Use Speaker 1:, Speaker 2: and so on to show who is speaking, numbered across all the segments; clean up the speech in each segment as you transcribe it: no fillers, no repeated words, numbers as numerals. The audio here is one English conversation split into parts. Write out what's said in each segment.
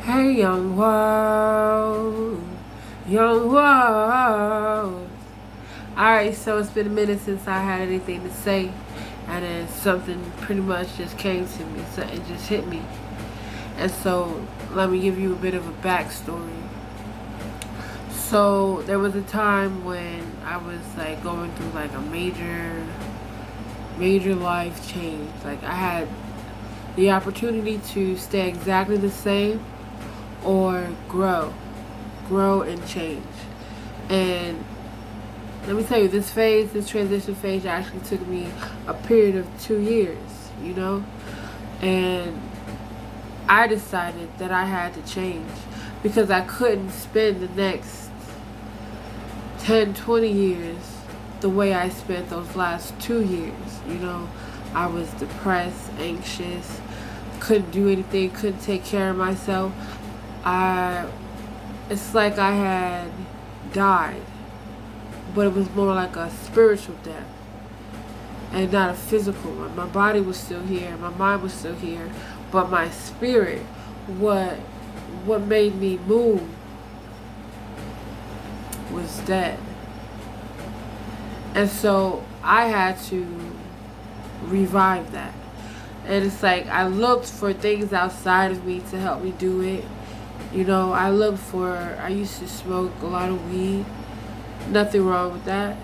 Speaker 1: Hey, young world, young world. Alright, so it's been a minute since I had anything to say, and then something pretty much just came to me. Something just hit me. And so, let me give you a bit of a backstory. So, there was a time when I was like going through like a major life change. Like, I had the opportunity to stay exactly the same or grow and change. And let me tell you, this transition phase actually took me a period of 2 years, and I decided that I had to change because I couldn't spend the next 10, 20 years the way I spent those last 2 years. I was depressed, anxious, couldn't do anything, couldn't take care of myself. I It's like I had died, but it was more like a spiritual death and not a physical one. My body was still here, my mind was still here, but my spirit, what made me move, was dead. And so I had to revive that. And it's like I looked for things outside of me to help me do it. I used to smoke a lot of weed. Nothing wrong with that.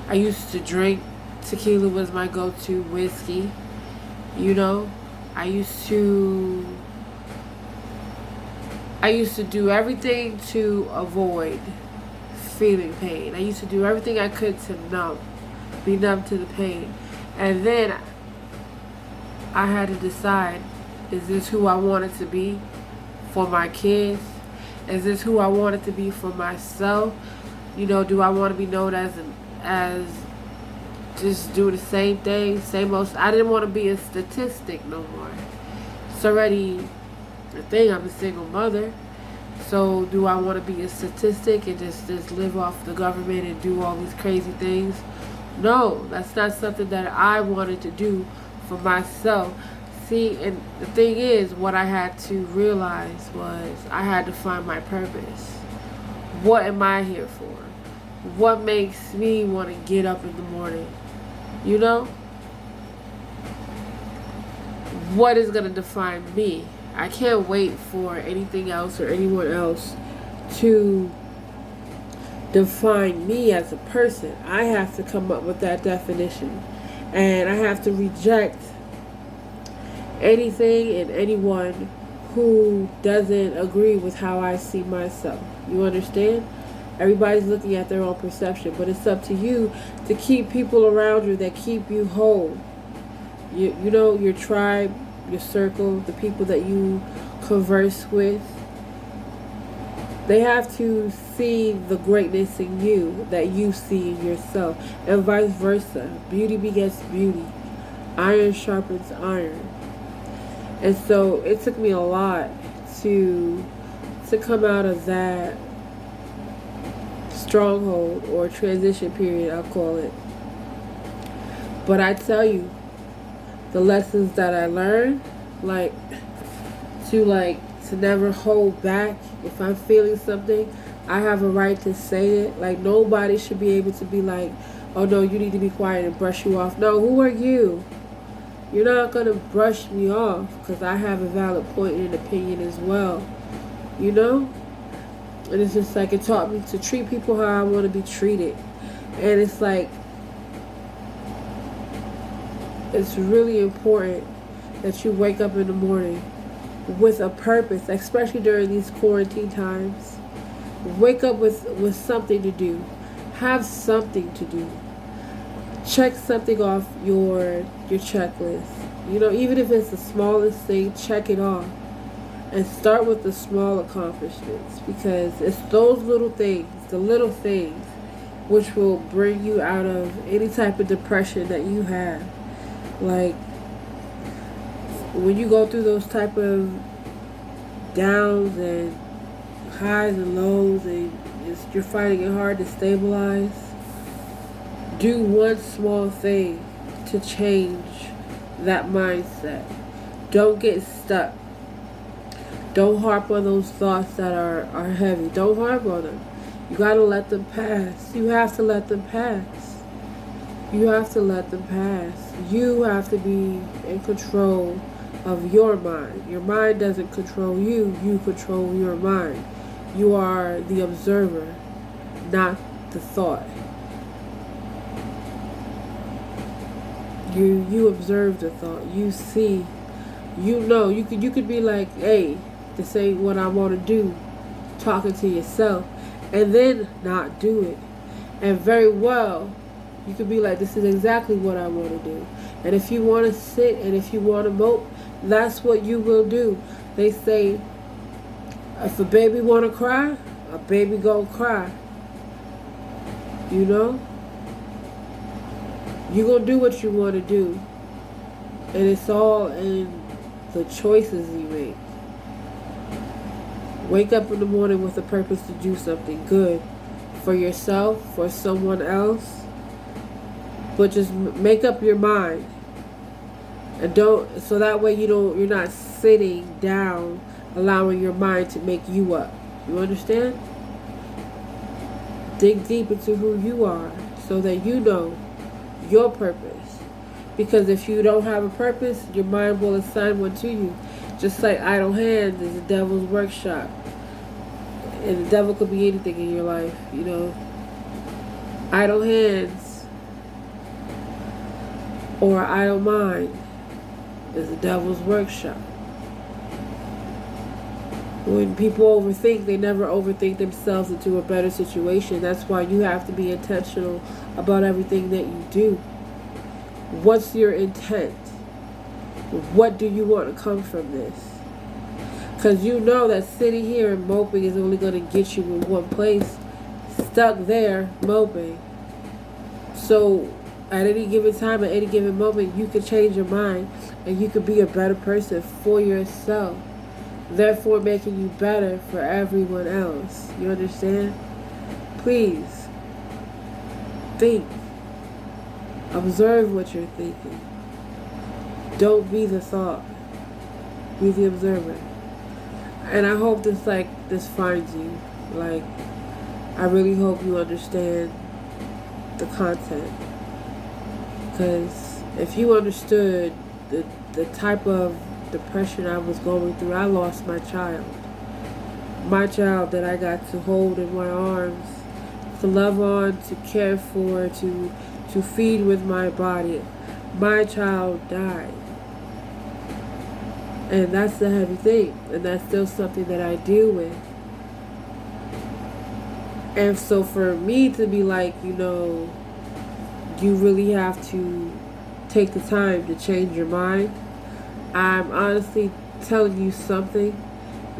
Speaker 1: I used to drink. Tequila was my go-to whiskey. You know, I used to I used to do everything to avoid feeling pain. I used to do everything I could to be numb to the pain. And then I had to decide, is this who I wanted to be for my kids? Is this who I wanted to be for myself? Do I want to be known as just do the same thing, same old? I didn't want to be a statistic no more. It's already a thing. I'm a single mother. So do I want to be a statistic and just live off the government and do all these crazy things? No, that's not something that I wanted to do for myself. See, and the thing is, what I had to realize was I had to find my purpose. What am I here for? What makes me want to get up in the morning? What is going to define me? I can't wait for anything else or anyone else to define me as a person. I have to come up with that definition. And I have to reject anything and anyone who doesn't agree with how I see myself. You understand? Everybody's looking at their own perception, but it's up to you to keep people around you that keep you whole. Your tribe, your circle, the people that you converse with, they have to see the greatness in you that you see in yourself, and vice versa. Beauty begets beauty. Iron sharpens iron. And so it took me a lot to come out of that stronghold or transition period, I'll call it. But I tell you, the lessons that I learned, to never hold back. If I'm feeling something, I have a right to say it. Like, nobody should be able to be like, oh no, you need to be quiet and brush you off. No, who are you? You're not going to brush me off because I have a valid point and opinion as well. And it's just like it taught me to treat people how I want to be treated. And it's like, it's really important that you wake up in the morning with a purpose, especially during these quarantine times. Wake up with something to do. Have something to do. Check something off your checklist. Even if it's the smallest thing, check it off. And start with the small accomplishments, because it's those little things, the little things, which will bring you out of any type of depression that you have. Like, when you go through those type of downs and highs and lows, and you're finding it hard to stabilize, do one small thing to change that mindset. Don't get stuck. Don't harp on those thoughts that are heavy. Don't harp on them. You gotta let them pass. You have to let them pass. You have to let them pass. You have to be in control of your mind. Your mind doesn't control you. You control your mind. You are the observer, not the thought. You observe the thought. You see. You know. You could be like, hey, this ain't what I want to do. Talking to yourself, and then not do it. And very well, you could be like, this is exactly what I want to do. And if you want to sit and if you want to mope, that's what you will do. They say, if a baby want to cry, a baby gonna cry. You know? You gonna do what you want to do. And it's all in the choices you make. Wake up in the morning with a purpose to do something good for yourself, for someone else. But just make up your mind. And don't, so that way you're not sitting down allowing your mind to make you up. You understand? Dig deep into who you are so that you know your purpose. Because if you don't have a purpose, your mind will assign one to you. Just like idle hands is the devil's workshop. And the devil could be anything in your life, you know. Idle hands or idle mind is the devil's workshop. When people overthink, they never overthink themselves into a better situation. That's why you have to be intentional about everything that you do. What's your intent? What do you want to come from this? Because you know that sitting here and moping is only going to get you in one place. Stuck there, moping. So, at any given time, at any given moment, you can change your mind. And you could be a better person for yourself. Therefore, making you better for everyone else. You understand? Please. Think. Observe what you're thinking. Don't be the thought. Be the observer. And I hope this finds you. Like, I really hope you understand the content. Because if you understood the type of depression I was going through, I lost my child. My child that I got to hold in my arms, to love on, to care for, to feed with my body. My child died. And that's the heavy thing. And that's still something that I deal with. And so for me to be like, you know, you really have to take the time to change your mind. I'm honestly telling you something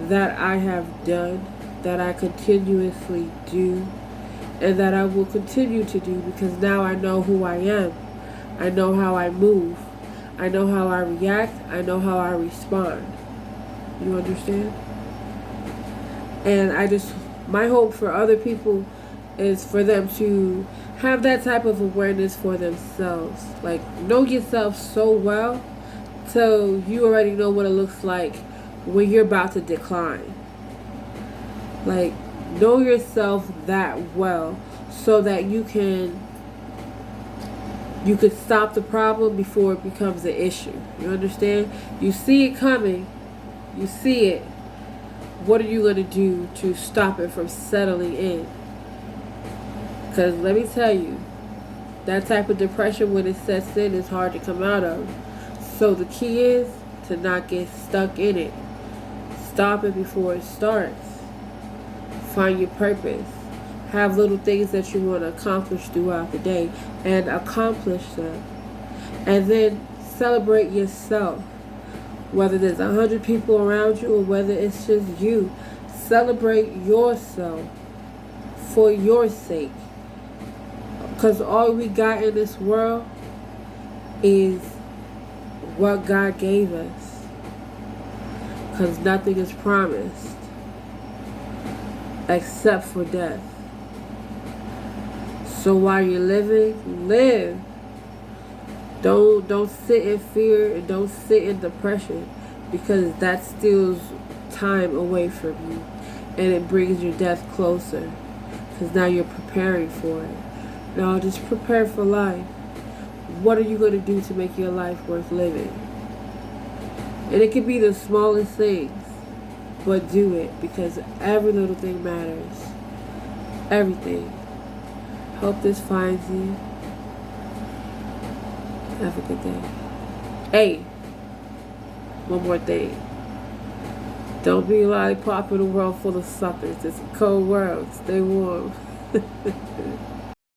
Speaker 1: that I have done, that I continuously do, and that I will continue to do, because now I know who I am. I know how I move. I know how I react. I know how I respond. You understand? And my hope for other people is for them to have that type of awareness for themselves. Like, know yourself so well so you already know what it looks like when you're about to decline. Like, know yourself that well so that you could stop the problem before it becomes an issue. You understand? You see it coming. You see it. What are you going to do to stop it from settling in? Because let me tell you, that type of depression, when it sets in, is hard to come out of. So the key is to not get stuck in it. Stop it before it starts. Find your purpose. Have little things that you want to accomplish throughout the day and accomplish them. And then celebrate yourself. Whether there's 100 people around you or whether it's just you. Celebrate yourself for your sake. Because all we got in this world is what God gave us. Because nothing is promised except for death. So while you're living, live. Don't sit in fear and don't sit in depression, because that steals time away from you, and it brings your death closer, because now you're preparing for it. Now just prepare for life. What are you going to do to make your life worth living? And it could be the smallest things, but do it, because every little thing matters. Everything. Hope this finds you. Have a good day. Hey, one more thing. Don't be a lollipop in a world full of suckers. It's a cold world. Stay warm.